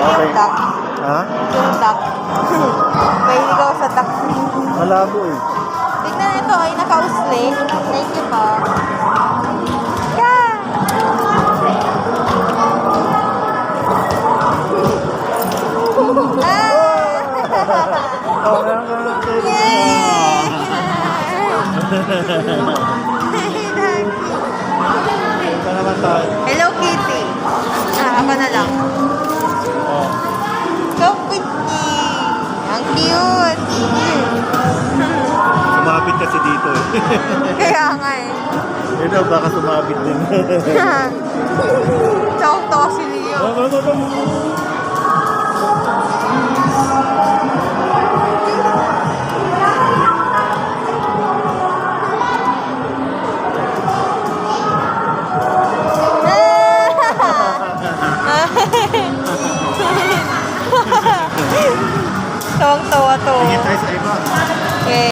Okay. Yung duck. Ha? Yung duck. May ikaw sa duck. Malabo eh. Tignan ito, ay nakausli. Thank you po. Yeah! Oh, meron ka na. Yay! Ito naman tayo. Hello, Kitty. Ako na lang. Oh. So pretty. Ang cute. Sumabit kasi dito eh. Kaya nga eh. Ito, baka sumabit din. Tsaka to si Leo. Tawang-tawa to. Tingin tayo sa iba. Okay.